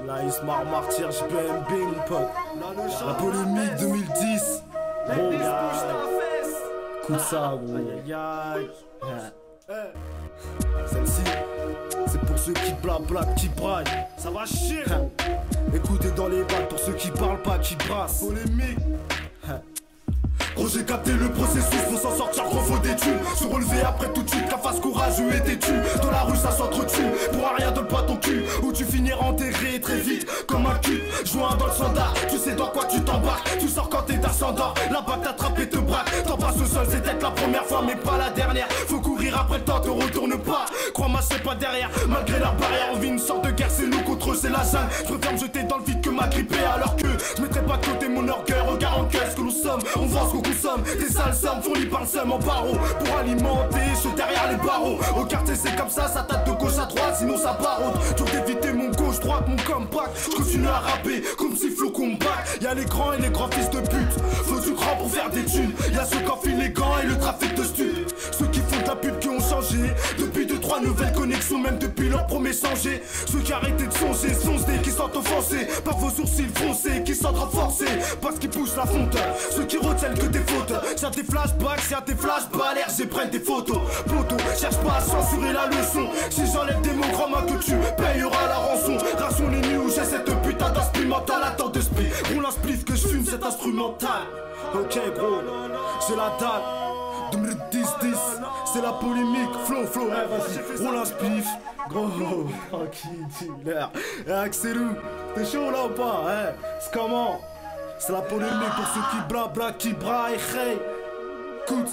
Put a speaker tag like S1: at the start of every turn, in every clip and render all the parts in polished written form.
S1: La Ismar Martyr, JPMB, mon pote. La polémique 2010. Gros, écoute ça, gros. Aïe aïe aïe. Celle-ci, c'est pour ceux qui blablatent, qui braillent. Ça va chier. Écoutez dans les balles pour ceux qui parlent pas, qui brassent. Polémique. Gros, j'ai capté le processus, pour s'en sortir gros faut des thunes. Se relever après tout de suite, qu'à face courageux et têtu. Dans la rue ça s'entretue, pour rien donne pas ton cul. Ou tu finiras enterré très vite, comme un cul. Joint dans le standard, tu sais dans quoi tu t'embarques. Tu sors quand t'es d'ascendant, la bague t'attrape et te braque. T'en passes au sol, c'est peut-être la première fois mais pas la dernière. Faut courir après le temps, te retourne pas. Crois-moi c'est pas derrière, malgré leur barrière. On vit une sorte de guerre, c'est nous contre eux, c'est la jungle. Je préfère me jeter dans le vide que m'agripper alors que je mettrai pas de côté mon orgueil. Regarde en qu'est-ce que nous sommes, on vend ce qu'on consomme. Des sales sommes fournies par le seum en barreau pour alimenter ceux derrière les barreaux. Au quartier c'est comme ça tape de gauche à droite, sinon ça parode. Toujours d'éviter mon gauche-droite, mon comeback. Je continue à rapper comme si Flo combat. Y'a les grands et les grands fils de pute. Faut du grand pour faire des thunes. Y'a ceux qui enfilent les gants et le trafic de stup. Ceux qui font de la pub qui ont changé depuis 2-3 nouvelles connexions, même depuis leur premier changer. Ceux qui arrêtaient de songer, soncés, qui sont offensés par vos sourcils foncés, qui sont renforcés parce qu'ils poussent la fonte. Ceux qui retiennent que des fautes. Y'a des flashbacks, y'a des flashballs, j'ai prennent des photos. Poto, cherche pas à censurer la leçon. Si j'enlève des mots grands que tu payeras la rançon. Ration les nuits où j'ai cette putain d'instrumental. Attends de split, roule un spliff que je fume cet instrumental. Ok gros, j'ai la dalle 2010-10, c'est la polémique. Flow, vas-y, roule un spliff. Gros, tranquille, dealer. Axelou, t'es chaud là ou pas, hein? C'est comment? C'est la polémique pour ceux qui blabla, qui braillent, hey. Écoute.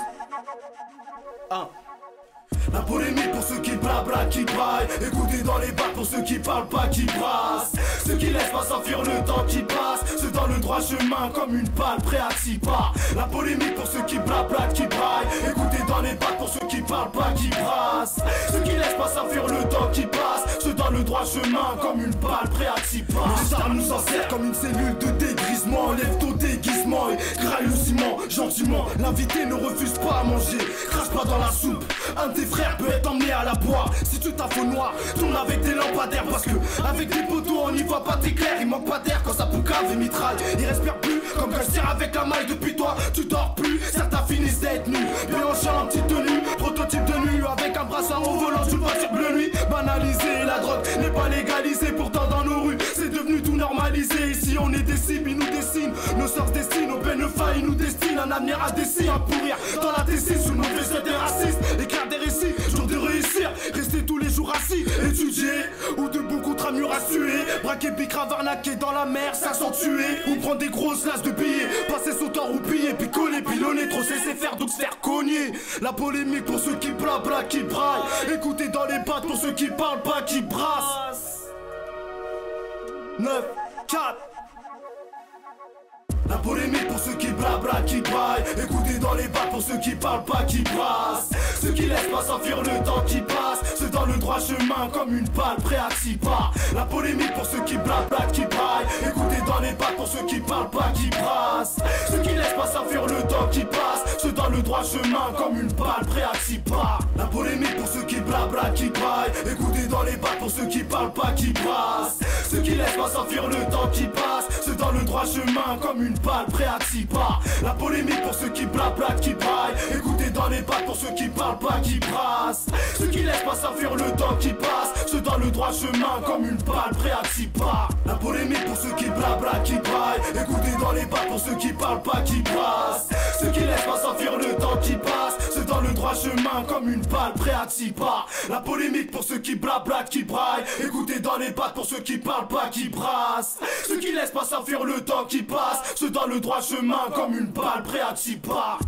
S1: La polémique pour ceux qui blabla, qui braillent. Écoutez dans les bars pour ceux qui parlent pas, qui brassent. Ceux qui laissent pas s'enfuir le temps qui passe. Ceux dans le droit chemin comme une balle prêt à s'y part. La polémique pour ceux qui blabla, qui braillent. Écoutez dans les bars pour ceux qui parlent pas, qui brassent. Ceux qui laissent pas s'enfuir le temps qui passe. Ceux dans le droit chemin comme une balle prêt à s'y part. Le star nous enserre comme une cellule de dégrisement. Enlève ton déguisement et graille le ciment gentiment. L'invité ne refuse pas à manger. Crache pas dans la soupe. Un des frères peut être emmené à la boire. Si tu t'as faux noir, tourne avec des lampadaires. Parce que avec des poteaux on n'y voit pas très clair. Il manque pas d'air quand ça poucave et mitraille. Il respire plus comme quand je tire avec la maille. Depuis toi tu dors plus, certains finissent d'être nus. Bélanché en petite tenue, prototype de nuit. Avec un brassard au volant d'une voiture bleu nuit. Banalisé, la drogue n'est pas légalisée. Pourtant dans nos rues c'est devenu tout normalisé. Ici on est des cibles, ils nous dessinent. Nos sœurs se destinent, nos bénéfices ils nous destinent. Un avenir à dessin, à pourrir dans la T6 sous nos faisceaux des racistes. Écrire des récits, jour de réussir. Rester tous les jours assis, étudier. Ou debout contre un mur à suer. Braquer, bicrave, arnaquer dans la mer, s'accentuer. Ou prendre des grosses lasses de billets. Passer son temps roupiller, picoler, pilonner. Trop cesser faire donc se faire cogner. La polémique pour ceux qui blabla, qui braillent. Écoutez dans les pattes pour ceux qui parlent pas, qui brassent. 9, 4. La polémique pour ceux qui blabla, qui braillent. Écoutez dans les bars pour ceux qui parlent pas, qui brassent. Ceux qui laissent pas s'enfuir le temps qui passe. Ceux dans le droit chemin comme une balle prêt à s'y part. La polémique pour ceux qui blabla, qui braillent. Écoutez dans les bars pour ceux qui parlent pas, qui brassent. Ceux qui laissent pas s'enfuir le temps qui passe. Ceux dans le droit chemin comme une balle prêt à s'y part. La polémique pour ceux qui blabla, qui braillent. Écoutez dans les bars pour ceux qui parlent pas, qui brassent. Ceux qui laissent pas s'enfuir le temps qui passe. Ceux dans le droit chemin comme une balle prêt à s'y part. La polémique pour ceux qui blablatent, qui braillent. Écoutez dans les bacs pour ceux qui parlent pas, qui brassent. Ceux qui laissent pas s'enfuir le temps qui passe. Ceux dans le droit chemin comme une balle prêt à s'y part. La polémique pour ceux qui blablatent, qui braillent. Écoutez dans les bacs pour ceux qui parlent pas, qui brassent. Ceux qui laissent pas s'enfuir le temps qui passe. Ceux dans le droit chemin comme une balle prêt à s'y part. La polémique pour ceux qui blablatent, qui braillent. Écoutez dans les bacs pour ceux qui parlent pas, qui brassent. Ceux qui laissent pas s'enfuir le temps qui passe. Ceux dans le droit chemin comme une balle prêt à s'y part.